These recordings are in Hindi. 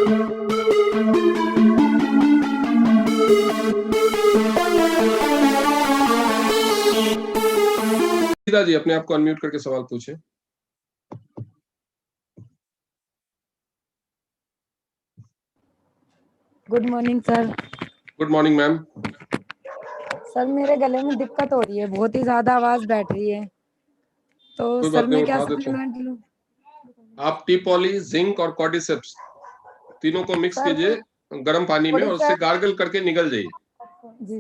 सीधा जी अपने आप को अनम्यूट करके सवाल पूछे। Good morning sir. Good morning ma'am. Sir मेरे गले में दिक्कत हो रही है, बहुत ही ज्यादा आवाज बैठ रही है, तो कोई सर बात नहीं, मैं क्या उठा देते हैं। सप्लीमेंट लूं? आप टी-पॉली, जिंक और कॉर्डिसेप्स तीनों को मिक्स सर कीजिए गर्म पानी में और उससे गार्गल करके निगल जाइए। जी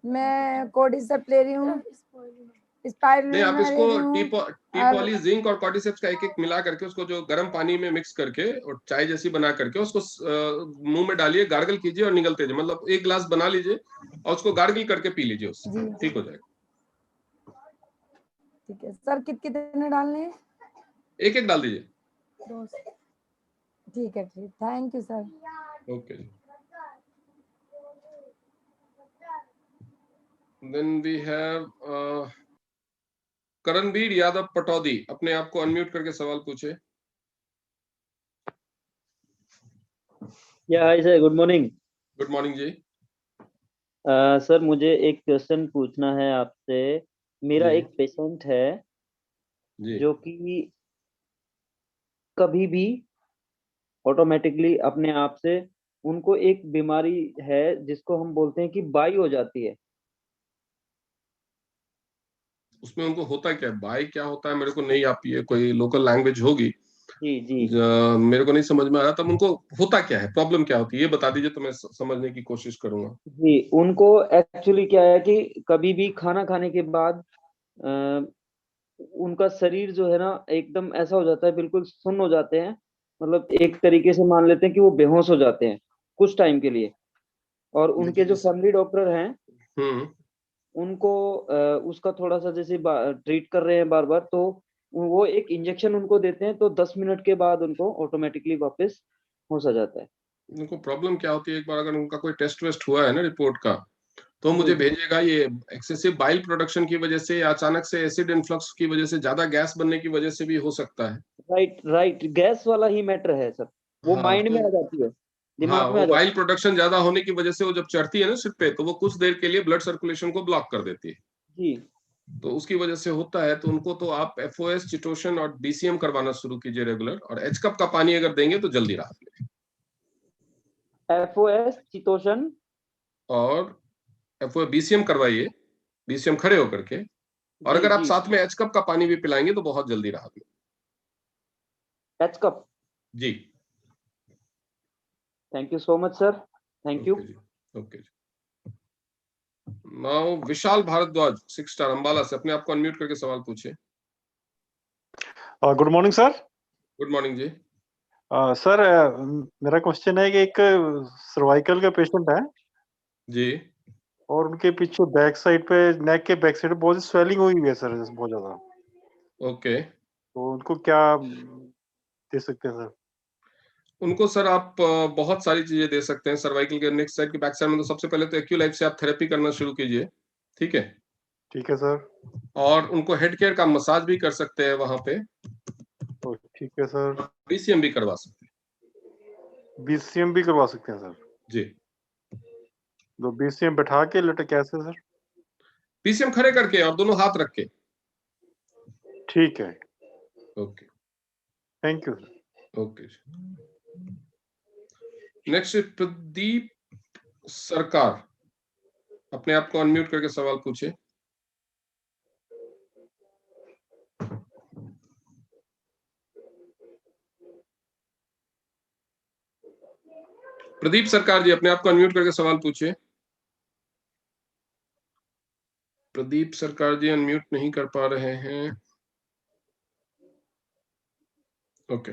मैं कोर्डिसेप ले रही हूँ, नहीं, स्पाइरुलिना आप ले इसको रही हूँ टी-पॉली, जिंक और कॉर्डिसेप्स का एक मिला करके उसको जो गर्म पानी में मिक्स करके और चाय जैसी बना करके उसको मुंह में डालिए, गार्गल कीजिए और निगलते जाइए। मतलब एक ग्लास बना लीजिए और उसको गार्गल करके पी लीजिए, उससे ठीक हो जाएगा। ठीक है सर, कितने डालने हैं? एक डाल दीजिए। ठीक है, ठीक, thank you sir. Okay. Then we have Karanveer Yadav Pataudi, अपने आप को अनम्यूट करके सवाल पूछे। Hi sir, good morning. Good morning जी। सर मुझे एक क्वेश्चन पूछना है आपसे। मेरा एक पेशेंट है जी। जो कि कभी भी ऑटोमेटिकली अपने आप से उनको एक बीमारी है जिसको हम बोलते हैं कि बाई हो जाती है। उसमें उनको होता क्या है, बाई क्या होता है मेरे को नहीं आती है, कोई लोकल लैंग्वेज होगी जी मेरे को नहीं समझ में आ रहा। तब उनको होता क्या है, प्रॉब्लम क्या होती है, ये बता दीजिए तो मैं समझने की कोशिश करूंगा। जी, उनको एक्चुअली क्या है कि कभी भी खाना खाने के बाद अ, उनका शरीर जो है ना एकदम ऐसा हो जाता है, बिल्कुल सुन्न हो जाते हैं। मतलब एक तरीके से मान लेते हैं कि वो बेहोश हो जाते हैं कुछ टाइम के लिए। और उनके जो फैमिली डॉक्टर हैं उनको उसका थोड़ा सा जैसे ट्रीट कर रहे हैं बार बार, तो वो एक इंजेक्शन उनको देते हैं, तो 10 मिनट के बाद उनको ऑटोमेटिकली वापस होश आ जाता है। उनको प्रॉब्लम क्या होती है, एक बार अगर उनका कोई टेस्ट वेस्ट हुआ है ना रिपोर्ट का, तो जी मुझे भेजिएगा। ये एक्सेसिव बाइल प्रोडक्शन की वजह से या अचानक से एसिड इन्फ्लक्स की वजह से, ज्यादा गैस बनने की वजह से भी हो सकता है। राइट, गैस वाला ही मैटर है सर। वो हाँ माइंड में तो आ जाती है, हाँ, दिमाग में आ वो जाती बाइल प्रोडक्शन ज्यादा होने की वजह से वो जब चढ़ती है ना सिर पे, तो वो कुछ देर के लिए ब्लड सर्कुलेशन को ब्लॉक कर देती है। है। जी तो उसकी वजह से होता है। तो उनको तो आप एफओएस, चिटोशन और बीसीएम करवाना शुरू कीजिए रेगुलर, और एच कप का पानी अगर देंगे तो जल्दी राहत मिलेगी। एफओएस, चितोशन और एफओ बीसीएम करवाइए, बीसीएम खड़े होकर के। और जी अगर आप जी साथ में एच कप का पानी भी पिलाएंगे तो बहुत जल्दी राहत मिलेगी। H cup. जी, thank you so much sir, thank you. Okay जी, ओके जी। नाउ विशाल भारद्वाज, 6 स्टार अंबाला से, अपने आप को अनम्यूट करके सवाल पूछे। Good morning sir. Good morning जी। सर मेरा क्वेश्चन है कि एक सर्वाइकल का पेशेंट है जी। और उनके पीछे बैक साइड पे, नेक के बैक साइड बहुत स्वेलिंग हुई है सर, बहुत ज्यादा। ओके, तो उनको क्या दे सकते हैं सर? उनको सर आप बहुत सारी चीजें दे सकते हैं। सर्वाइकल के नेक्स्ट साइड के बैक साइड में तो सबसे पहले तो एक्यूलाइफ से आप थेरेपी करना शुरू कीजिए, ठीक है। ठीक है सर। और उनको हेड केयर का मसाज भी कर सकते हैं वहां पे। तो ठीक है सर। बीसीएम भी करवा सकते हैं। बीसीएम भी करवा सकते हैं सर? जी। तो बीसीएम बैठा के लटे कैसे सर? बीसीएम खड़े करके और दोनों हाथ रख के। ठीक है, okay, thank you. Okay. Next Pradeep सरकार, अपने आप को अनम्यूट करके सवाल पूछे। प्रदीप सरकार जी, अपने आप को अनम्यूट करके सवाल पूछिए। प्रदीप सरकार जी अनम्यूट नहीं कर पा रहे हैं। ओके,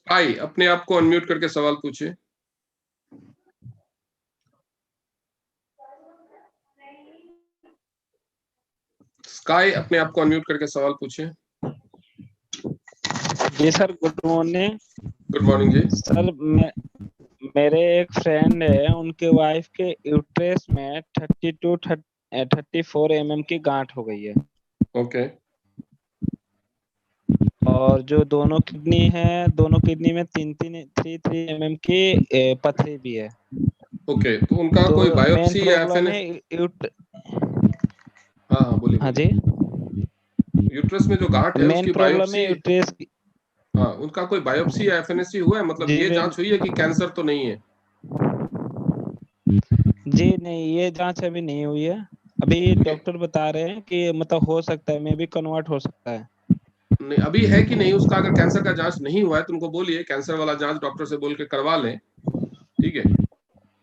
स्काई, अपने आप को अनम्यूट करके सवाल पूछिए। स्काई, अपने आप को अनम्यूट करके सवाल पूछिए। जी sir, good morning. Good morning जी। सर मेरे एक फ्रेंड है, उनके वाइफ के यूट्रस में 34 mm की गांठ हो गई है। ओके। और जो दोनों किडनी है, दोनों किडनी में 3 mm की पथरी भी है। ओके, तो उनका कोई तो मेन बायोप्सी या प्रॉब्लम एफएनएस? है हाँ बोलिए हाँ बोलिए। जी, यूट्रस में जो गांठ है मेन उसकी प्रॉब्लम है बायोप्सी, यूट्रस की। हाँ उनका कोई बायोप्सी या एफएनएससी हुआ है? मतलब जी ये जांच हुई है कि कैंसर तो नहीं है? जी नहीं, ये जांच अभी नहीं हुई है। अभी डॉक्टर बता रहे हैं कि मतलब हो सकता है, मे भी कन्वर्ट हो सकता है। नहीं अभी है कि नहीं उसका? अगर कैंसर का जांच नहीं हुआ है तो उनको बोलिए कैंसर वाला जांच डॉक्टर से बोल के करवा लें, ठीक है?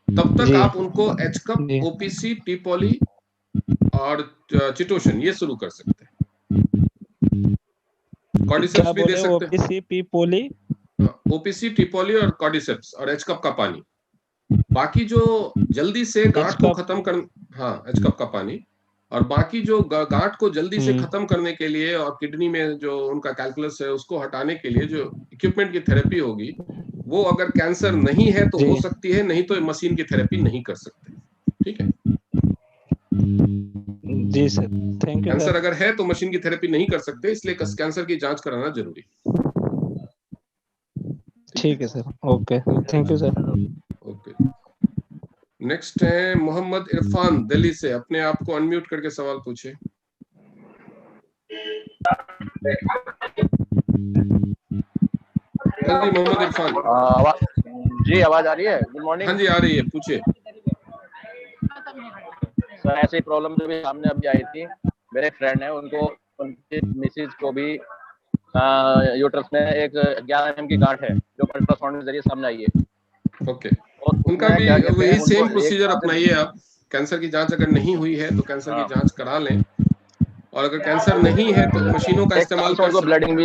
तब तक जी आप उनको एच कप, जी, ओपीसी, टीपॉली और चिटोशन ये शुरू कर सकते हैं। कॉर्डिसेप्स क्या भी दे बोले? सकते ओपीसी, पी पोली, हैं, ओपीसी, टीपॉली और कॉर्डिसेप्स और एच कप का पानी। बाकी जो जल्दी से गांठ को खत्म कर, हाँ एच कप का पानी, और बाकी जो गांठ को जल्दी से खत्म करने के लिए और किडनी में जो उनका कैलकुलस है उसको हटाने के लिए जो इक्विपमेंट की थेरेपी होगी, वो अगर कैंसर नहीं है तो हो जी सकती है, नहीं तो मशीन की थेरेपी नहीं कर सकते, ठीक है? जी sir, thank you cancer sir. अगर है तो मशीन की थेरेपी नहीं कर सकते, इसलिए कैंसर की जांच कराना जरूरी, ठीक है sir, okay, thank you sir. Okay. Next है मोहम्मद इरफान दिल्ली से, अपने आप को अनम्यूट करके सवाल पूछे। हाँ जी मोहम्मद इरफान। जी आवाज आ रही है? गुड हाँ मॉर्निंग जी आ रही है, पूछिए। सर। ऐसी प्रॉब्लम जो भी सामने अभी आई थी, मेरे फ्रेंड है, उनको उनकी मिसेज को भी यूट्रस में एक 11 mm की गांठ है जो अल्ट्रासाउंड के जरिए सामने आई है। ओके, और उनका उसमें भी क्या कहते हैं, वही सेम उनको एक प्रोसीजर साल से अपनाइए आप। कैंसर की जांच अगर नहीं हुई है तो कैंसर की हाँ, जांच करा लें, और अगर कैंसर नहीं है तो मशीनों का एक साल इस्तेमाल से कर उनको सकते। ब्लडिंग भी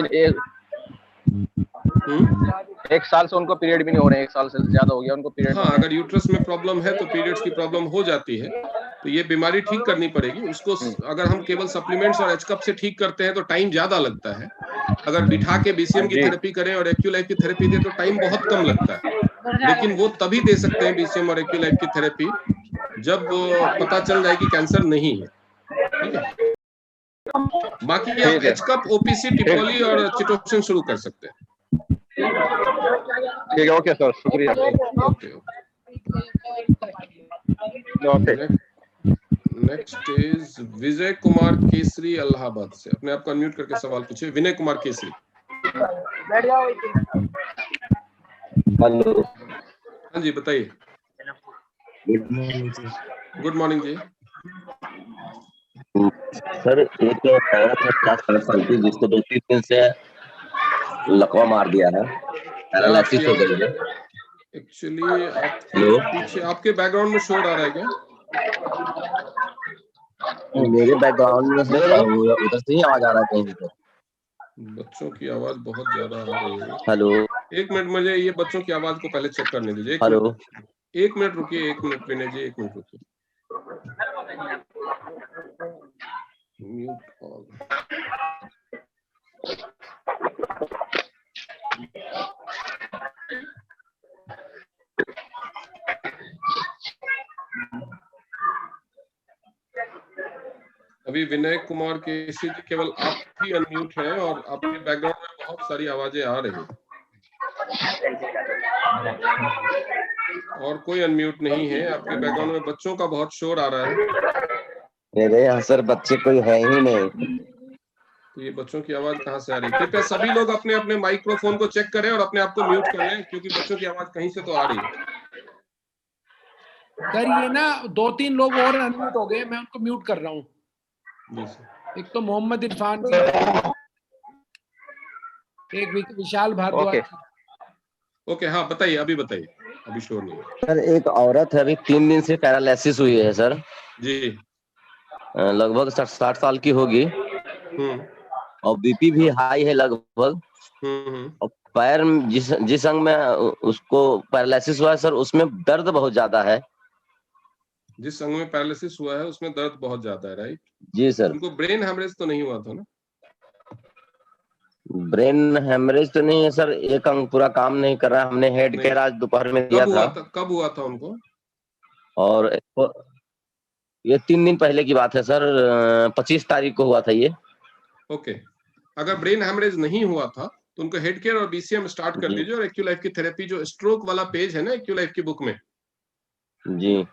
एक साल से उनको पीरियड भी नहीं हो रहे हैं, 1 साल से ज्यादा हो गया उनको पीरियड हाँ नहीं अगर है। यूट्रस में प्रॉब्लम है तो पीरियड्स की प्रॉब्लम हो जाती है, तो ये बीमारी ठीक करनी पड़ेगी उसको। अगर हम केवल सप्लीमेंट्स और एचकप से ठीक करते हैं तो टाइम ज्यादा लगता है। अगर बिठा के बीसीएम की जी थेरेपी करें और एक्यूलाइफ की थेरेपी दें तो टाइम बहुत कम लगता है। लेकिन वो तभी दे सकते हैं बीसीएम और एक्यूलाइफ की थेरेपी जब पता चल जाए कि कैंसर नहीं है, ठीक है? बाकी आप ठीक है, एचकप, ओपीसी, ठीक टिपोली और चिटोसन शुरू कर सकते हैं। ठीक है, ओके सर, शुक्रिया। Okay okay. Next is Vijay Kumar Kesari Allahabad से, अपने आप को अनम्यूट करके सवाल पूछे। विनय कुमार केसरी। हेलो, हाँ जी बताइए। गुड मॉर्निंग गुड मॉर्निंग जी। सर। एक औरत है 50-60 साल की जिसको 2-3 दिन से लकवा मार दिया है, क्या आपकी पैरालिसिस हो गई है। एक्चुअली आपके हेलो, पीछे, आपके बैकग्राउंड में शोर आ रहा है क्या? मेरे बैकग्राउंड में से उधर से ही आवाज आ रहा है कहीं से। बच्चों की आवाज बहुत ज्यादा आ रही है। हेलो, एक मिनट, मुझे ये बच्चों की आवाज को पहले चेक करने दीजिए। हेलो। एक मिनट रुकिए, एक मिनट विनय जी, एक मिनट रुकिए। Mute all. अभी विनय कुमार केसी जी केवल आप ही अनम्यूट हैं और आपके बैकग्राउंड में बहुत सारी आवाजें आ रही हैं, और कोई अनम्यूट नहीं है। आपके बैकग्राउंड में बच्चों का बहुत शोर आ रहा है। मेरे यहाँ सर बच्चे कोई है ही नहीं। तो ये बच्चों की आवाज कहाँ से आ रही है? कृपया सभी लोग अपने अपने माइक्रोफोन को चेक करें और अपने आप को म्यूट कर लें, क्योंकि बच्चों की आवाज कहीं से तो आ रही है। सर ये ना 2-3 लोग और अनम्यूट हो गए, मैं उनको म्यूट कर रहा हूँ। जी सर। एक तो मोहम्मद इरफान सर, एक विशाल भारद्वाज। ओके, हाँ बताइए, अभी बताइए, अभी शोर नहीं है। सर एक औरत है, अभी 3 दिन से पैरालिसिस हुई है सर। जी। लगभग 60 साल की होगी, और बीपी भी हाई है लगभग। और पैर जिस अंग में उसको पैरालिसिस हुआ है सर, उसमें दर्द बहुत ज्यादा है। जिस अंग में पैरालिसिस हुआ है उसमें दर्द बहुत ज्यादा है, राइट? जी सर। उनको ब्रेन हेमरेज तो नहीं हुआ था ना? ब्रेन हेमरेज तो नहीं है सर, एक अंग पूरा काम नहीं कर रहा है। हमने हेड केयर आज दोपहर में दिया था। कब हुआ था उनको? और ये 3 दिन पहले की बात है सर, 25 तारीख को हुआ था ये। ओके, अगर ब्रेन हैमरेज नहीं हुआ था तो उनको हेड केयर और बीसीएम स्टार्ट कर दीजिए, और एक्यूलाइफ की थेरेपी जो स्ट्रोक वाला पेज है ना एक्यूलाइफ की बुक में जी,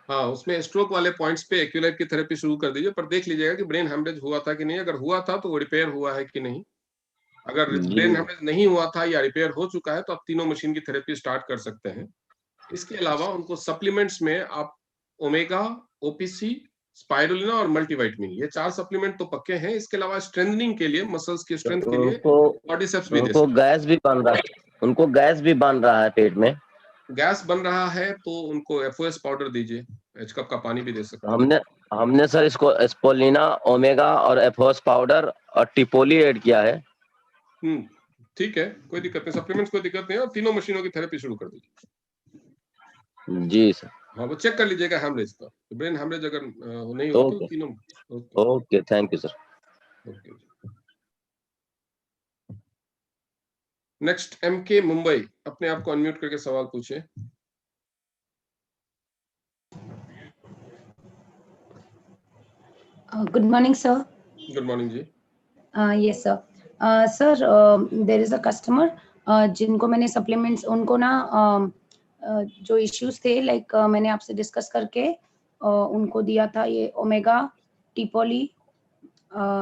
हाँ, उसमें स्ट्रोक वाले पॉइंट्स पे एक्यूलाइफ की थेरेपी शुरू कर दीजिए, पर देख लीजिएगा कि ब्रेन हैमरेज हुआ था कि नहीं। अगर हुआ था तो वो रिपेयर हुआ है कि नहीं। अगर जी, ब्रेन हैमरेज नहीं हुआ था या रिपेयर हो चुका है तो आप तीनों मशीन की थेरेपी स्टार्ट कर सकते हैं। इसके अलावा उनको सप्लीमेंट्स में आप ओमेगा, ओपीसी, स्पाइरुलिना और मल्टीविटामिन, ये 4 सप्लीमेंट तो पक्के हैं। इसके अलावा स्ट्रेंथनिंग के लिए, मसल्स की स्ट्रेंथ के लिए उनको कॉर्डिसेप्स भी दे उनको सकते गैस भी बन रहा है, उनको गैस भी बन रहा है पेट में। हैं। गैस बन रहा है तो उनको एफओएस पाउडर दीजिए, एचकप का पानी भी दे सकते हैं। हमने हमने सर इसको स्पोलिना, ओमेगा और एफोस पाउडर और टिपोली ऐड किया है। ठीक है, कोई दिक्कत नहीं, सप्लीमेंट्स कोई दिक्कत नहीं है, और तीनों मशीनों की थेरेपी शुरू कर दीजिए। जी सर। हाँ, वो चेक कर लीजिएगा हैमरेज का, ब्रेन हैमरेज अगर नहीं हो तो तीनों। Okay, thank you sir. Okay. Next MK Mumbai, अपने आप को अनम्यूट करके सवाल पूछे। Good morning, sir. Good morning जी। Yes, sir. Sir, there is a customer जिनको मैंने supplements, उनको ना जो issues थे, like मैंने आपसे discuss करके उनको दिया था ये ओमेगा, टिपोली,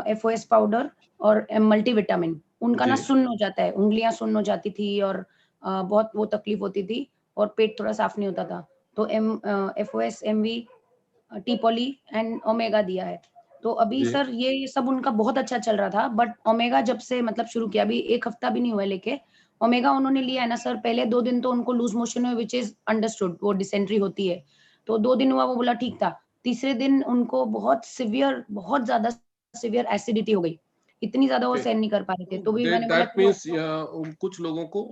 एफओएस पाउडर और मल्टीविटामिन। उनका ना सुन्न हो जाता है, उंगलियां सुन्न हो जाती थी और बहुत वो तकलीफ होती थी और पेट थोड़ा साफ नहीं होता था। तो एफओएस, एमवी, टिपोली एंड ओमेगा दिया है। तो अभी सर ये सब उनका बहुत अच्छा चल रहा था, बट ओमेगा जब से मतलब शुरू किया, अभी 1 हफ्ता भी नहीं हुआ लेके, ओमेगा उन्होंने लिया है ना सर, पहले 2 दिन तो उनको लूज मोशन हुए, व्हिच इज अंडरस्टूड, वो डिसेंट्री होती है। तो 2 दिन हुआ, वो बोला ठीक था। तीसरे दिन उनको बहुत सिवियर, बहुत ज्यादा सिवियर एसिडिटी हो गई, इतनी ज्यादा वो सहन नहीं कर पा रहे थे। तो भी मैंने बोला दैट मींस कुछ लोगों को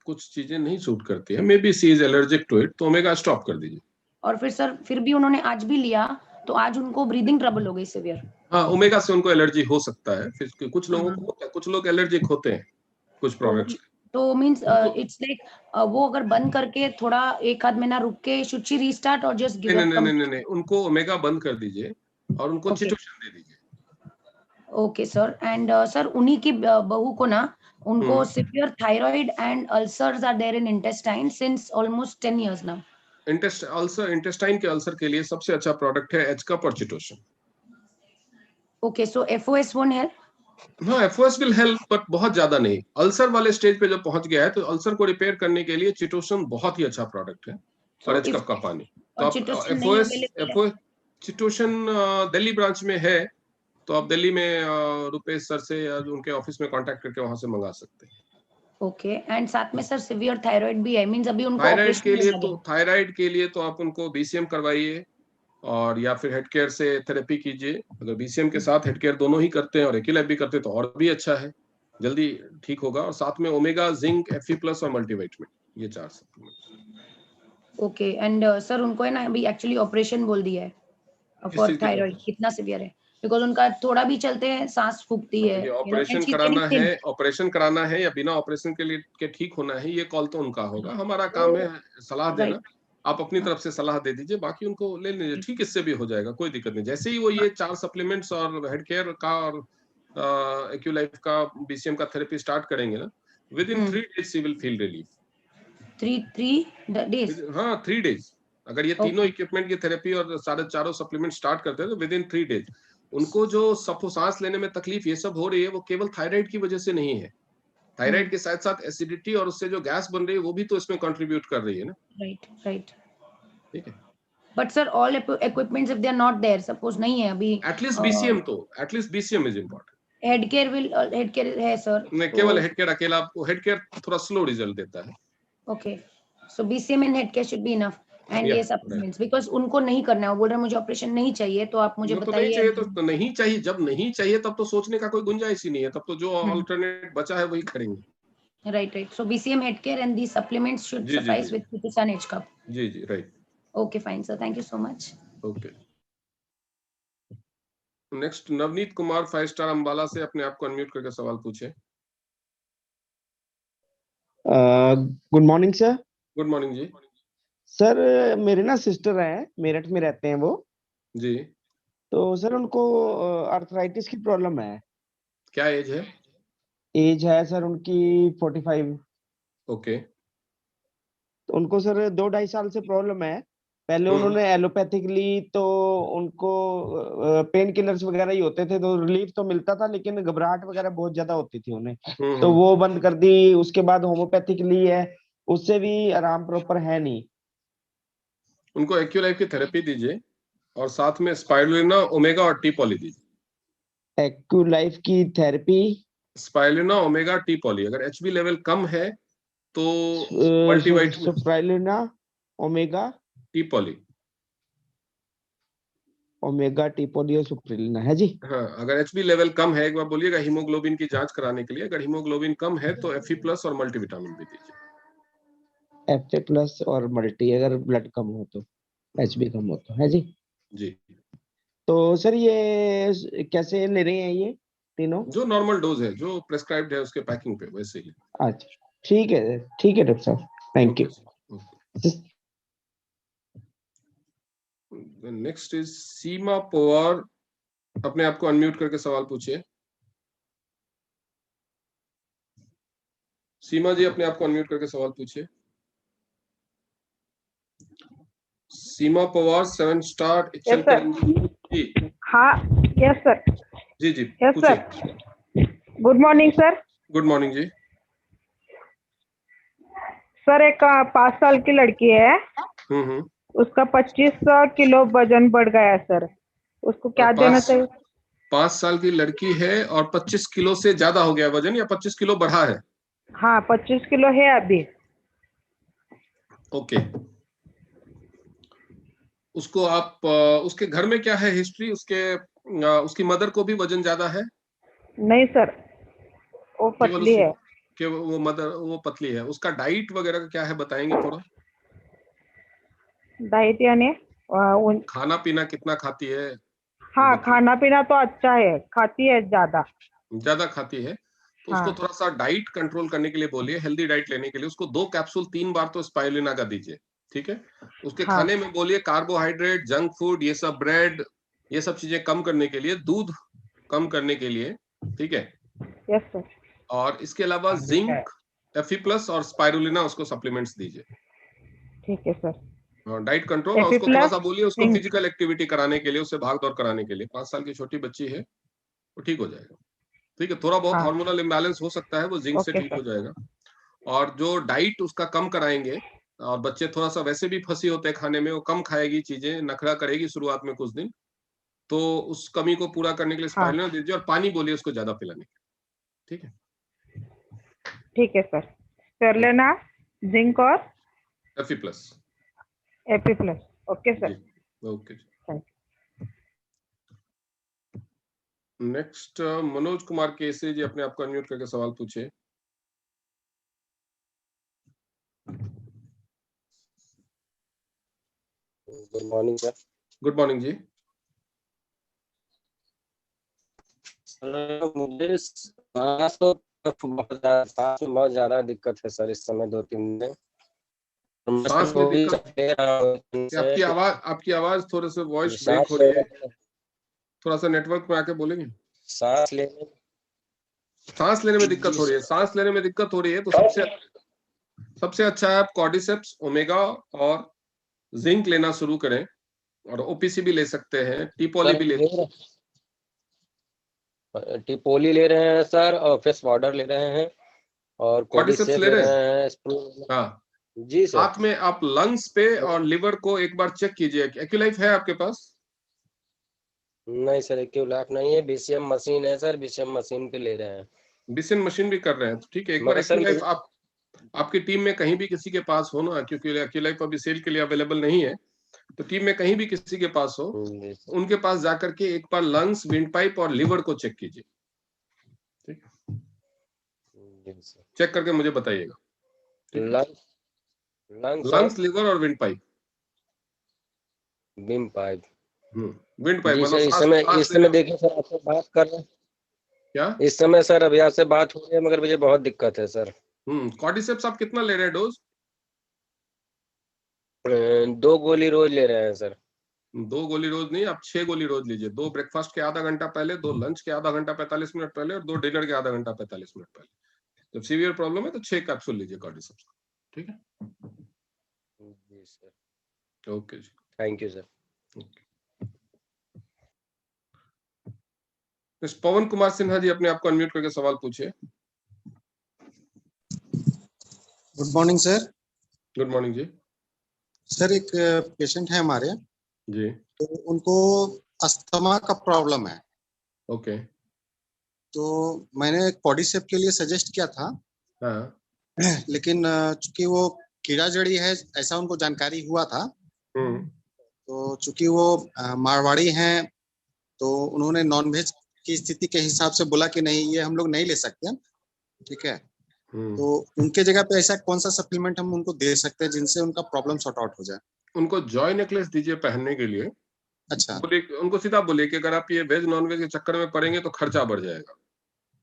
कुछ चीजें नहीं सूट करती है, maybe she is allergic to it, तो ओमेगा स्टॉप कर दीजिए। और फिर सर फिर भी उन्होंने आज भी लिया, तो आज उनको ब्रीदिंग ट्रबल हो गई सिवियर। हाँ, ओमेगा से उनको एलर्जी हो सकता है, फिर कुछ लोगों को होता है, कुछ लोग एलर्जिक होते हैं कुछ प्रोडक्ट्स। तो मींस इट्स लाइक वो अगर बंद करके थोड़ा 1 आध महीना रुक के शुड शी रीस्टार्ट और जस्ट गिव अप? नहीं, उनको ओमेगा बंद कर दीजिए और उनको चिटोशन दे दीजिए। Okay sir. एंड सर उन्हीं की बहू को ना, उनको severe thyroid and ulcers are there in intestine since almost 10 years now. Intestine के अल्सर के लिए सबसे अच्छा प्रोडक्ट है एचकप और chitosan. Okay, so FOS won't help? हाँ, एफओएस विल हेल्प, बट बहुत ज्यादा नहीं। अल्सर वाले स्टेज पे जब पहुंच गया है तो अल्सर को रिपेयर करने के लिए चिटोसन बहुत ही अच्छा प्रोडक्ट है, और एचकप का पानी। तो आप एफओएस चिटोसन दिल्ली ब्रांच में है, तो आप दिल्ली में रुपेश सर से या उनके ऑफिस में कांटेक्ट करके वहां से मंगा सकते हैं। ओके। एंड साथ में सर सिवियर थायराइड भी है, मींस अभी उनको थायराइड के लिए तो आप उनको बीसीएम करवाइए, और या फिर हेड केयर से थेरेपी कीजिए। अगर बीसीएम के साथ हेड केयर दोनों ही करते हैं और एक्यूलैब भी करते हैं तो और भी अच्छा है, जल्दी ठीक होगा। और साथ में ओमेगा, जिंक, Fe+ और मल्टीविटामिन, ये 4 सप्लीमेंट। ओके। एंड सर उनको है ना अभी एक्चुअली ऑपरेशन बोल दिया है फॉर थायराइड। कितना सिवियर है? बिकॉज़ उनका थोड़ा भी चलते हैं सांस फूकती है। ऑपरेशन कराना है या बिना ऑपरेशन के लिए के ठीक होना है, ये कॉल तो उनका होगा। हमारा काम है सलाह देना। आप अपनी तरफ से सलाह दे दीजिए, बाकी उनको ले लीजिए, ठीक, इससे भी हो जाएगा, कोई दिक्कत नहीं। जैसे ही वो ये 4 सप्लीमेंट्स और हेड केयर का और एक्यूलाइफ का, बीसीएम का थेरेपी स्टार्ट करेंगे ना, with in 3 days she will feel relief. 3 days? हाँ, 3 डेज। अगर ये तीनों इक्विपमेंट की थेरेपी और सारे चारों सप्लीमेंट स्टार्ट करते हैं तो विद इन 3 डेज उनको जो सांस लेने में तकलीफ ये सब हो रही है, वो केवल थायराइड की वजह से नहीं है। थायराइड के साथ साथ एसिडिटी और उससे जो गैस बन रही है वो भी तो इसमें कंट्रीब्यूट कर रही है ना। राइट। ठीक है। But sir all equipments if they are not there, suppose नहीं है अभी, at least BCM is important. Head care है सर? नहीं, केवल हेड केयर अकेला, आपको हेड केयर थोड़ा स्लो रिजल्ट देता है। Okay, so BCM and head care should be enough. And ये सप्लीमेंट्स बिकॉज़ उनको नहीं करना है, वो बोल रहे हैं मुझे ऑपरेशन नहीं चाहिए, तो आप मुझे बताइए। नहीं चाहिए तो नहीं चाहिए, जब नहीं चाहिए तब तो सोचने का कोई गुंजाइश ही नहीं है, तब तो जो अल्टरनेट बचा है वही करेंगे। Right. So BCM, head care and the supplements should suffice with chitosan एचकप। जी, right. Okay fine sir, thank you so much. Okay. Next Navneet Kumar 5 star Ambala से, अपने आप को अनम्यूट करके सवाल पूछे। Good morning sir. Good morning जी। सर मेरे ना सिस्टर हैं, मेरठ में रहते हैं वो जी। तो सर उनको आर्थराइटिस की प्रॉब्लम है। क्या एज है? एज है सर उनकी 45। ओके। तो उनको सर 2-2.5 साल से प्रॉब्लम है। पहले उन्होंने एलोपैथिक ली तो उनको पेन किलर्स वगैरह ही होते थे, तो रिलीफ तो मिलता था, लेकिन घबराहट वगैरह बहुत ज्यादा होती थी उन्हें, तो वो बंद कर दी। उसके बाद होम्योपैथिक ली है, उससे भी आराम प्रॉपर है नहीं। उनको एक्यूलाइफ की थेरेपी दीजिए और साथ में स्पाइरुलिना, ओमेगा और टी पॉली दीजिए। एक्यूलाइफ की therapy, spirulina, omega, T poly. अगर एचबी लेवल कम है तो multivitamin, spirulina, omega, T poly. Omega, T poly और सुप्रिलिना है जी। हाँ, अगर एचबी लेवल कम है, एक बार बोलिएगा हीमोग्लोबिन की जांच कराने के लिए। अगर हीमोग्लोबिन कम है तो Fe+ और मल्टीविटामिन भी दीजिए। Fe+ और मल्टी, अगर ब्लड कम हो तो, एचबी कम हो तो, है जी। जी। तो सर ये कैसे ले रहे हैं ये तीनों? जो नॉर्मल डोज है, जो प्रेस्क्राइब्ड है उसके पैकिंग पे, वैसे ही। अच्छा, ठीक है डॉक्टर साहब, थैंक यू। नेक्स्ट इज सीमा पवार। अपने आप को अनम्यूट करके सवाल पूछिए। सीमा जी, अपने आप को अनम्यूट करके सवाल पूछिए। Seema Pawar 7 star yes sir. जी। हाँ, यस सर। जी जी, yes sir. Good morning sir. Good morning जी। सर, एक 5 साल की लड़की है, उसका 25 किलो वजन बढ़ गया है सर, उसको क्या देना चाहिए? 5 साल की लड़की है और 25 किलो से ज्यादा हो गया वजन, या 25 किलो बढ़ा है? हाँ, 25 किलो है अभी। ओके। उसको आप उसके घर में क्या है हिस्ट्री? उसकी मदर को भी वजन ज्यादा है? नहीं सर, वो पतली है। कि वो मदर वो पतली है। उसका डाइट वगैरह का क्या है, बताएंगे थोड़ा? डाइट यानी खाना पीना कितना खाती है? हाँ, खाना पीना तो अच्छा है, खाती है, ज्यादा खाती है। तो उसको थोड़ा सा डाइट कंट्रोल करने के लिए बोलिए, हेल्दी डाइट लेने के लिए। उसको 2 कैप्सूल 3 बार तो स्पाइरुलिना का दीजिए, ठीक है? उसके खाने में बोलिए कार्बोहाइड्रेट, जंक फूड, ये सब, ब्रेड, ये सब चीजें कम करने के लिए, दूध कम करने के लिए, ठीक है? Yes sir. और इसके अलावा जिंक, Fe+ और स्पाइरुलिना उसको सप्लीमेंट्स दीजिए। ठीक है सर। Diet control. और उसको थोड़ा सा बोलिए उसको फिजिकल एक्टिविटी कराने के लिए, उससे भाग दौड़ कराने के लिए। 5 साल की छोटी बच्ची है, वो ठीक हो जाएगा, ठीक है? थोड़ा बहुत हार्मोनल इम्बैलेंस हो सकता है, वो जिंक से ठीक हो जाएगा। और जो डाइट उसका कम कराएंगे, और बच्चे थोड़ा सा वैसे भी फंसी होते हैं खाने में, वो कम खाएगी चीजें, नखरा करेगी शुरुआत में कुछ दिन, तो उस कमी को पूरा करने के लिए स्पाइरुलिना दीजिए। और पानी बोलिए उसको ज्यादा पिलाने के लिए, ठीक है? ठीक है सर। स्पाइरुलिना, जिंक और Fe+। Okay sir. Okay. Next Manoj Kumar Kesari ji, अपने आप को अनम्यूट करके सवाल पूछिए। Good morning sir. Good morning जी। मुझे सांस में बहुत ज्यादा दिक्कत है सर, इस समय 2-3 दिन। सांस में दिक्कत? आपकी आवाज थोड़े से वॉइस ब्रेक हो रही है, थोड़ा सा नेटवर्क में आके बोलेंगे? सांस लेने में दिक्कत हो रही है। सांस लेने में दिक्कत हो रही है तो सबसे अच्छा है आप कॉर्डिसेप्स, ओमेगा और जिंक लेना शुरू करें। और ओपीसी भी ले सकते हैं, टीपोली भी ले सकते हैं। टीपोली ले रहे हैं सर, और फेस पाउडर ले रहे हैं, और कॉर्डिसेप्स ले रहे हैं। हाँ जी सर। साथ में आप लंग्स पे और लिवर को एक बार चेक कीजिए। एक्यूलाइफ है आपके पास? नहीं सर, एक्यूलाइफ नहीं है, बीसीएम मशीन है सर, बीसीएम मशीन पे ले रहे हैं। बीसीएम मशीन भी कर रहे हैं, ठीक है। एक बार एक्यूलाइफ आपकी टीम में कहीं भी किसी के पास हो ना, क्योंकि एक्यूलाइफ अभी सेल के लिए अवेलेबल नहीं है, तो टीम में कहीं भी किसी के पास हो, उनके पास जाकर के एक बार लंग्स, विंड पाइप और लिवर को चेक कीजिए, ठीक है? चेक करके मुझे बताइएगा। लंग्स, लिवर और विंड पाइप। विंड पाइप मतलब इस समय देखिए सर, आपसे बात कर रहे हैं क्या इस समय सर, अभी आपसे बात हो रही है, मगर मुझे बहुत दिक्कत है सर। कॉर्डिसेप्स आप कितना ले रहे हैं डोज? 2 गोली रोज ले रहे हैं सर। 2 गोली रोज नहीं, आप 6 गोली रोज लीजिए। 2 ब्रेकफास्ट के आधा घंटा पहले, 2 लंच के आधा घंटा 45 मिनट पहले और 2 डिनर के आधा घंटा 45 मिनट पहले। जब सीवियर प्रॉब्लम है तो 6 कैप्सूल लीजिए कॉर्डिसेप्स। ठीक है जी सर, ओके जी, thank you sir. Pawan Kumar Sinha ji अपने आप को अनम्यूट करके सवाल पूछिए। Good morning sir. Good morning जी। सर एक पेशेंट है हमारे जी, तो उनको अस्थमा का प्रॉब्लम है। ओके। तो मैंने कॉर्डिसेप के लिए सजेस्ट किया था। हाँ। लेकिन चूंकि वो कीड़ा जड़ी है ऐसा उनको जानकारी हुआ था, तो चूंकि वो मारवाड़ी हैं तो उन्होंने नॉनवेज की स्थिति के हिसाब से बोला कि नहीं ये हम लोग नहीं ले सकते। ठीक है, तो उनके जगह पे ऐसा कौन सा सप्लीमेंट हम उनको दे सकते हैं जिनसे उनका प्रॉब्लम सॉर्ट आउट हो जाए? उनको जॉय नेकलेस दीजिए पहनने के लिए। अच्छा। बोलिए उनको, सीधा बोलिए कि अगर आप ये वेज नॉन वेज के चक्कर में पड़ेंगे तो खर्चा बढ़ जाएगा।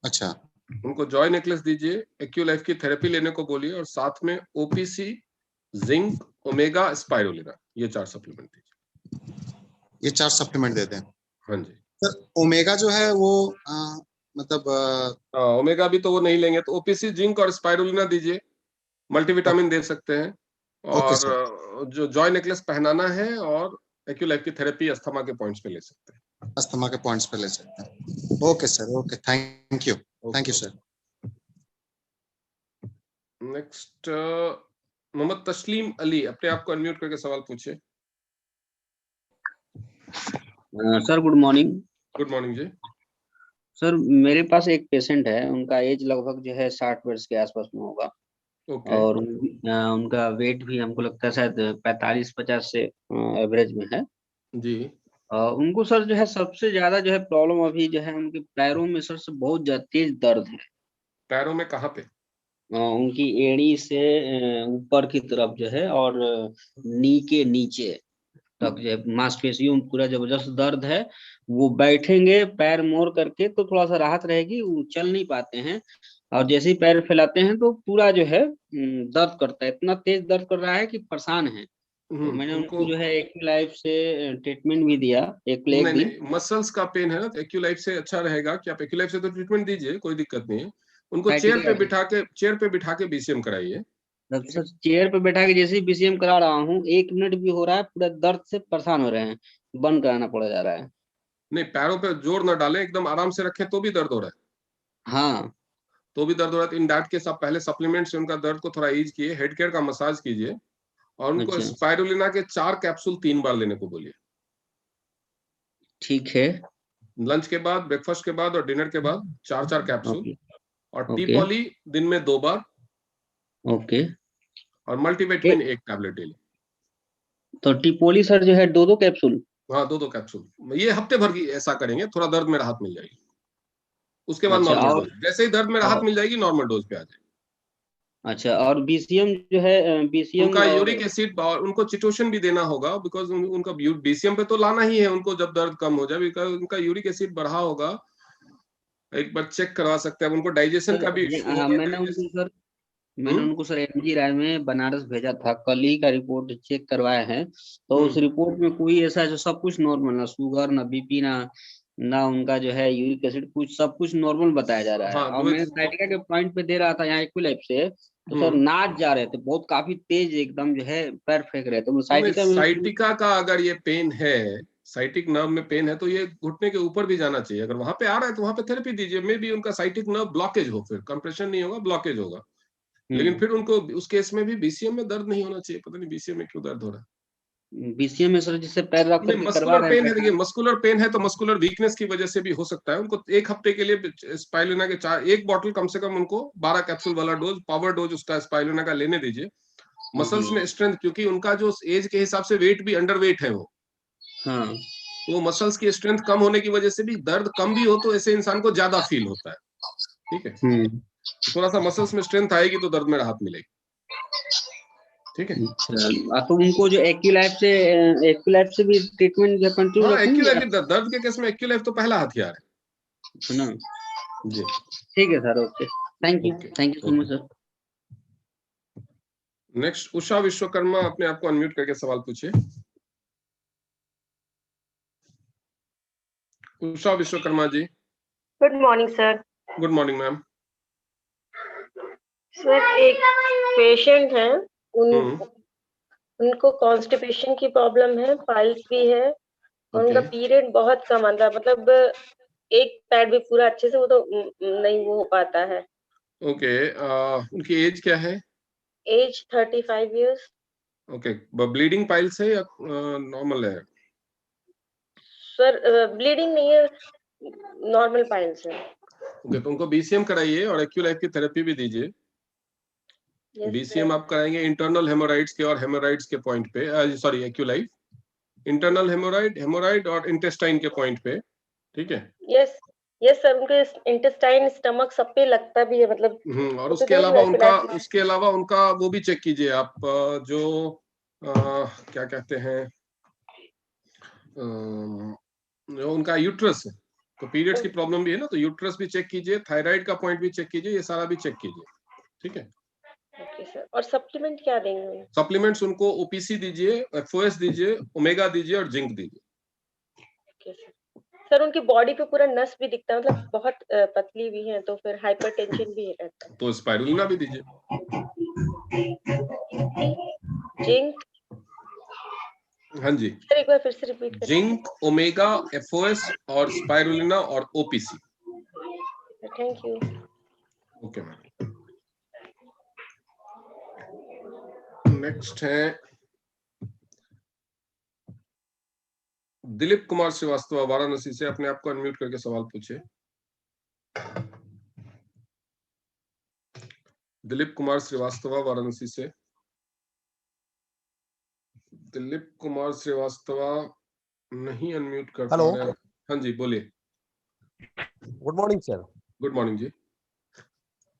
अच्छा। उनको जॉय नेकलेस दीजिए, एक्यूलाइफ की थेरेपी लेने को बोलिए और साथ में ओपीसी, जिंक, ओमेगा, स्पाइरुलिना, ये 4 सप्लीमेंट दीजिए। ये 4 सप्लीमेंट दे दें? हाँ जी सर ओमेगा जो है वो मतलब ओमेगा भी तो वो नहीं लेंगे, तो ओपीसी, जिंक और स्पाइरुलिना दीजिए। मल्टीविटामिन दे सकते हैं। और जो जॉय नेकलेस पहनाना है और एक्यूलाइफ की थेरेपी अस्थमा के पॉइंट्स पे ले सकते हैं। अस्थमा के पॉइंट्स पे ले सकते हैं। Okay sir, okay, thank you. Thank you sir. Next Mohammad Taslim Ali, अपने आप को अनम्यूट करके सवाल पूछिए। Sir good morning. Good morning जी। सर मेरे पास एक पेशेंट है, उनका एज लगभग जो है 60 वर्ष के आसपास में होगा। और उनका वेट भी हमको लगता है शायद 45-50 से एवरेज में है जी। उनको सर जो है सबसे ज्यादा जो है प्रॉब्लम अभी जो है उनके पैरों में सर से बहुत ज्यादा तेज दर्द है। पैरों में कहाँ पे? उनकी एड़ी से ऊपर की तरफ जो है और नी के नीचे तक जो है मांसपेशियों में पूरा जबरदस्त दर्द है। वो बैठेंगे पैर मोड़ करके तो थोड़ा सा राहत रहेगी, वो चल नहीं पाते हैं और जैसे ही पैर फैलाते हैं तो पूरा जो है दर्द करता है, इतना तेज दर्द कर रहा है कि परेशान है। तो मैंने उनको जो है एक्यूलाइफ से ट्रीटमेंट भी दिया, एक लेग भी। मसल्स का पेन है ना तो एक्यूलाइफ से अच्छा रहेगा कि आप एक्यूलाइफ से तो ट्रीटमेंट दीजिए, कोई दिक्कत नहीं है। उनको चेयर पे बिठा के बीसीएम कराइए। सर चेयर पे बैठा के जैसे ही बीसीएम करा रहा हूँ 1 मिनट भी हो रहा है पूरा दर्द से परेशान हो रहे हैं, बंद कराना पड़ जा रहा है। नहीं, पैरों पे जोर न डालें, एकदम आराम से रखें तो भी दर्द हो रहा है। हाँ तो भी दर्द हो रहा है तो इन दैट केस आप पहले सप्लीमेंट से उनका दर्द को थोड़ा ईज किए, हेड केयर का मसाज कीजिए और उनको स्पाइरुलिना के 4 कैप्सूल 3 बार लेने को बोलिए। ठीक है। लंच के बाद, ब्रेकफास्ट के बाद और डिनर के बाद 4-4 कैप्सूल। और टी पॉली दिन में 2 बार। ओके। और मल्टीविटामिन 1 टैबलेट डेली। तो टिपोली सर जो है 2-2 कैप्सूल? हाँ 2-2 कैप्सूल, ये हफ्ते भर की ऐसा करेंगे, थोड़ा दर्द में राहत मिल जाएगी। उसके बाद नॉर्मल डोज, जैसे ही दर्द में राहत मिल जाएगी नॉर्मल डोज पे आ जाएगी। अच्छा, और बीसीएम जो है बीसीएम उनका यूरिक एसिड और उनको चिटोशन भी देना होगा, बिकॉज उनका बीसीएम पे तो लाना ही है उनको जब दर्द कम हो जाए, बिकॉज उनका यूरिक एसिड बढ़ा होगा। एक बार चेक करवा सकते हैं, उनको डाइजेशन का भी इशू होगा। मैंने उनको सर एमजी राय में बनारस भेजा था, कल ही का रिपोर्ट चेक करवाए हैं। तो उस रिपोर्ट में कोई ऐसा जो सब कुछ नॉर्मल, ना शुगर ना बीपी ना उनका जो है यूरिक एसिड, कुछ सब कुछ नॉर्मल बताया जा रहा है। और मैं साइटिका के पॉइंट पे दे रहा था यहाँ एक्यूलाइफ से, तो सर नाच जा रहे थे बहुत, काफी तेज एकदम जो है पैर फेंक रहे थे। साइटिका का अगर ये पेन है, साइटिक नर्व में पेन है तो ये घुटने के ऊपर भी जाना चाहिए। अगर वहां पे आ रहा है तो वहां पे थेरेपी दीजिए, मे भी उनका साइटिक नर्व ब्लॉकेज हो, फिर कंप्रेशन नहीं होगा, ब्लॉकेज होगा। लेकिन फिर उनको उस केस में भी बीसीएम में दर्द नहीं होना चाहिए, पता नहीं बीसीएम में क्यों दर्द हो रहा है। बीसीएम में सर जिससे पैर रख करके मस्कुलर पेन है, देखिए मस्कुलर पेन है तो मस्कुलर वीकनेस की वजह से भी हो सकता है। उनको 1 हफ्ते के लिए स्पाइरुलिना के 1 बॉटल कम से कम उनको 12 कैप्सूल वाला डोज, पावर डोज उसका स्पाइरुलिना का लेने दीजिए। मसल्स में स्ट्रेंथ, क्योंकि उनका जो एज के हिसाब से वेट भी अंडर वेट है वो। हाँ। तो मसल्स की स्ट्रेंथ कम होने की वजह से भी दर्द कम भी हो तो ऐसे इंसान को ज्यादा फील होता है। ठीक है, थोड़ा सा मसल्स में स्ट्रेंथ आएगी तो दर्द में राहत मिलेगी। ठीक है। तो उनको जो एक्यूलाइफ से भी ट्रीटमेंट जो कंटिन्यू रखेंगे? एक्यूलाइफ दर्द के केस में एक्यूलाइफ तो पहला हथियार है ना जी। ठीक है sir, okay, thank you so much sir. Next Usha Vishwakarma, अपने आप को अनम्यूट करके सवाल पूछिए। Usha Vishwakarma ji. Good morning sir. Good morning ma'am. Sir एक पेशेंट है, उनको कॉन्स्टिपेशन की प्रॉब्लम है, पाइल्स भी है, और उनका पीरियड बहुत कम आता है, मतलब एक पैड भी पूरा अच्छे से वो तो नहीं वो हो पाता है। ओके, उनकी एज क्या है? Age 35 years. Okay, bleeding piles है या नॉर्मल है? सर ब्लीडिंग नहीं है, नॉर्मल पाइल्स है। ओके, तो उनको बीसीएम कराइए और एक्यूलाइफ की थेरेपी भी दीजिए। बीसीएम आप कराएंगे इंटरनल हेमोराइड्स के और हेमोराइड्स के पॉइंट पे, सॉरी एक्यूलाइफ इंटरनल हेमोराइड और इंटेस्टाइन के पॉइंट पे, ठीक है? यस यस सर, उनके इंटेस्टाइन स्टमक सब पे लगता भी है, मतलब और उसके अलावा उनका वो भी चेक कीजिए आप, जो क्या कहते हैं, जो उनका यूट्रस है, तो पीरियड्स की प्रॉब्लम भी है ना, तो यूट्रस भी चेक कीजिए, थायराइड का पॉइंट भी चेक कीजिए, ये सारा भी चेक कीजिए, ठीक है? Okay sir. और सप्लीमेंट क्या देंगे? सप्लीमेंट्स उनको ओपीसी दीजिए, एफओएस दीजिए, ओमेगा दीजिए और जिंक दीजिए। Okay sir. सर उनकी बॉडी पे पूरा नस भी दिखता है, मतलब बहुत पतली भी है, तो फिर हाइपरटेंशन भी रहता है। तो स्पाइरुलिना भी दीजिए। जिंक? हाँ जी सर एक बार फिर से रिपीट करें। जिंक, ओमेगा, एफओएस और स्पाइरुलिना और OPC. Thank you. Okay ma'am. Next है दिलीप कुमार श्रीवास्तव वाराणसी से। अपने आप को अनम्यूट करके सवाल पूछिए। दिलीप कुमार श्रीवास्तव वाराणसी से। दिलीप कुमार श्रीवास्तव नहीं अनम्यूट कर पा रहे हैं। हाँ जी बोलिए। Good morning sir. Good morning जी।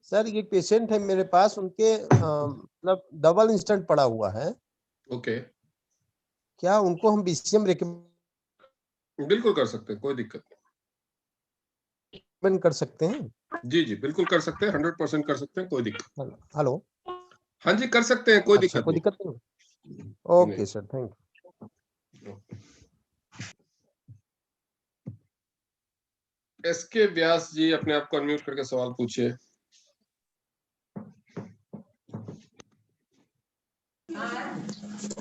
सर ये पेशेंट है मेरे पास, उनके मतलब डबल इंस्टेंट पड़ा हुआ है। ओके, क्या उनको हम बीसीएम बिल्कुल कर सकते हैं, कोई दिक्कत नहीं कर सकते हैं? जी जी बिल्कुल कर सकते हैं, 100% कर सकते हैं, कोई दिक्कत। हेलो, हाँ जी कर सकते हैं, कोई दिक्कत कोई नहीं। दिक्कत नहीं। Okay sir, thank you. SK Vyas ji, अपने आप को अनम्यूट करके सवाल पूछिए।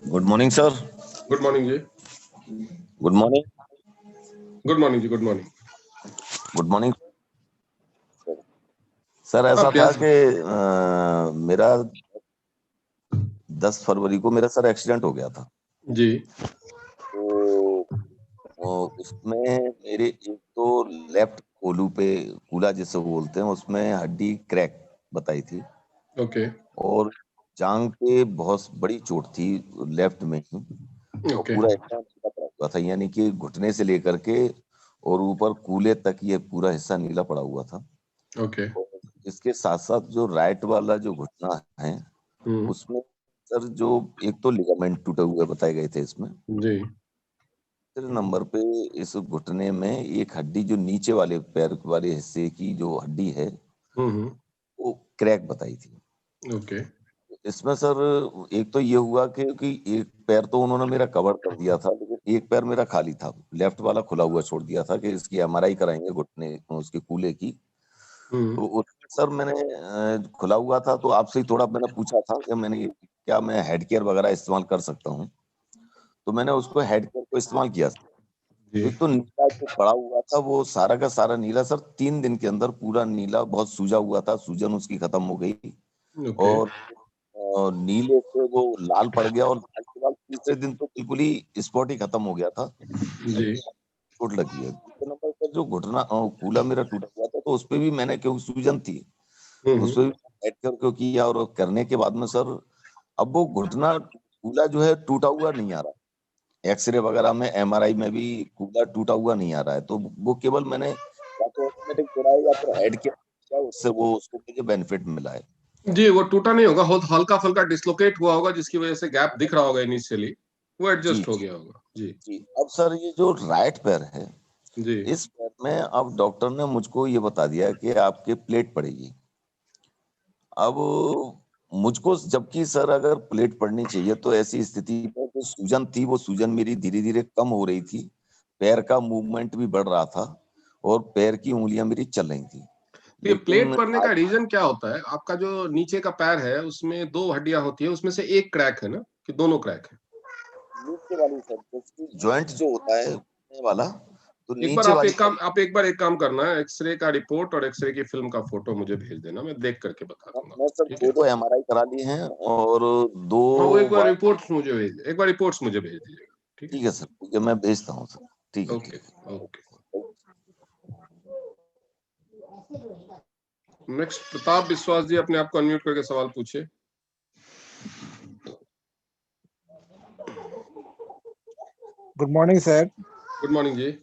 Good morning sir. Good morning जी। Good morning. गुड मॉर्निंग जी। Good morning. Good morning sir. ऐसा था कि मेरा 10 फरवरी को मेरा सर एक्सीडेंट हो गया था जी। तो उसमें मेरे एक तो लेफ्ट कोलू पे, कूला जिसे बोलते हैं, उसमें हड्डी क्रैक बताई थी। ओके। और जांग पे बहुत बड़ी चोट थी लेफ्ट में ही। ओके। पूरा हिस्सा नीला पड़ा हुआ था, यानी कि घुटने से लेकर के और ऊपर कूले तक ये पूरा हिस्सा नीला पड़ा हुआ था। ओके। इसके साथ साथ जो राइट वाला जो घुटना है उसमें सर जो एक तो लिगामेंट टूटे हुए बताए गए थे इसमें जी। तीसरे नंबर पे इस घुटने में एक हड्डी जो नीचे वाले पैर वाले हिस्से की जो हड्डी है वो क्रैक बताई थी। ओके। इसमें सर एक तो ये हुआ कि एक पैर तो उन्होंने मेरा कवर कर दिया था, लेकिन एक पैर मेरा खाली था, लेफ्ट वाला खुला हुआ छोड़ दिया था कि इसकी एमआरआई कराएंगे घुटने उसके कूले की। तो सर मैंने खुला हुआ था, तो आपसे ही थोड़ा मैंने पूछा था कि क्या मैं हेड केयर वगैरह इस्तेमाल कर सकता हूँ, तो मैंने उसको हेड केयर को इस्तेमाल किया। एक तो नीला जो पड़ा हुआ था वो सारा का सारा नीला सर 3 दिन के अंदर पूरा नीला, बहुत सूजा हुआ था, सूजन उसकी खत्म हो गई और नीले से वो लाल पड़ गया, और लाल के बाद तीसरे दिन तो बिल्कुल ही स्पॉट ही खत्म हो गया था जी। चोट लगी है। दूसरे नंबर पर जो घुटना कूला मेरा टूटा हुआ था, तो उसपे भी मैंने, क्योंकि सूजन थी उसपे भी हेड केयर किया, और करने के बाद में सर अब वो घुटना कूला जो है टूटा हुआ नहीं आ रहा, एक्सरे वगैरह में एमआरआई में भी कूला टूटा हुआ नहीं आ रहा है। तो वो केवल मैंने या तो ऑटोमेटिक जोड़ा या फिर हेड केयर किया, उससे वो उसको मुझे बेनिफिट मिला है। जी, वो टूटा नहीं होगा, हल्का फुल्का डिस्लोकेट हुआ होगा, जिसकी वजह से गैप दिख रहा होगा इनिशियली, वो एडजस्ट हो गया होगा। जी जी। अब सर ये जो राइट पैर है जी, इस पैर में अब डॉक्टर ने मुझको ये बता दिया कि आपके प्लेट पड़ेगी। अब मुझको, जबकि सर अगर प्लेट पड़नी चाहिए तो ऐसी स्थिति में जो सूजन थी वो सूजन मेरी धीरे धीरे कम हो रही थी, पैर का मूवमेंट भी बढ़ रहा था, और पैर की उंगलियां मेरी चल रही थी। तो ये प्लेट पड़ने का रीजन क्या होता है? आपका जो नीचे का पैर है उसमें 2 हड्डियां होती है, उसमें से एक क्रैक है ना, कि दोनों क्रैक है? नीचे वाली सर जॉइंट जो होता है वाला, तो एक बार नीचे आप वाली एक काम करना है, एक्सरे का रिपोर्ट और एक्सरे की फिल्म का फोटो मुझे भेज देना, मैं देख करके बता दूंगा। मैं सर ठीक है? 2 MRI करा लिए हैं और 2 हाँ, वो एक बार रिपोर्ट्स मुझे भेज दीजिएगा। ठीक है सर, ठीक है, मैं भेजता हूँ सर। ठीक है, ओके ओके। नेक्स्ट प्रताप विश्वास जी, अपने आप को अनम्यूट करके सवाल पूछिए। Good morning sir. Good morning जी।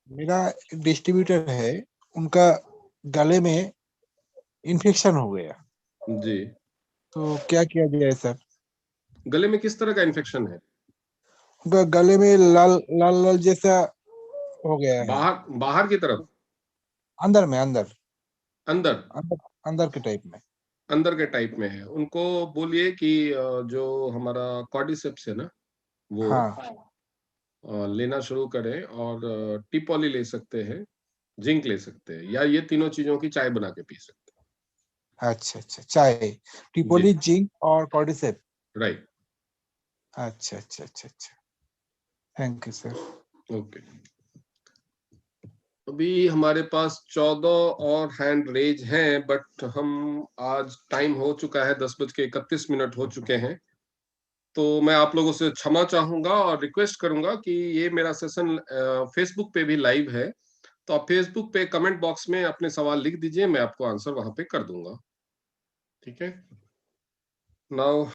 मेरा डिस्ट्रीब्यूटर है, उनका गले में इन्फेक्शन हो गया जी। तो क्या किया जाए सर? गले में किस तरह का इन्फेक्शन है? उनका गले में लाल लाल लाल जैसा हो गया है। बाहर की तरफ? अंदर में, अंदर अंदर के टाइप में। अंदर के टाइप में है। उनको बोलिए कि जो हमारा कॉर्डिसेप्स है ना, वो हाँ। लेना शुरू करें, और टिपॉली ले सकते हैं, जिंक ले सकते हैं, या ये तीनों चीजों की चाय बना के पी सकते हैं। अच्छा, चाय, टिपोली, जिंक और कॉर्डिसेप। राइट। अच्छा। Thank you sir. ओके। अभी हमारे पास 14 और हैंड रेज हैं, बट हम आज टाइम हो चुका है, 10:31 हो चुके हैं। तो मैं आप लोगों से क्षमा चाहूंगा और रिक्वेस्ट करूंगा कि ये मेरा सेशन फेसबुक पे भी लाइव है, तो आप फेसबुक पे कमेंट बॉक्स में अपने सवाल लिख दीजिए, मैं आपको आंसर वहां पे कर दूंगा। ठीक है। नाउ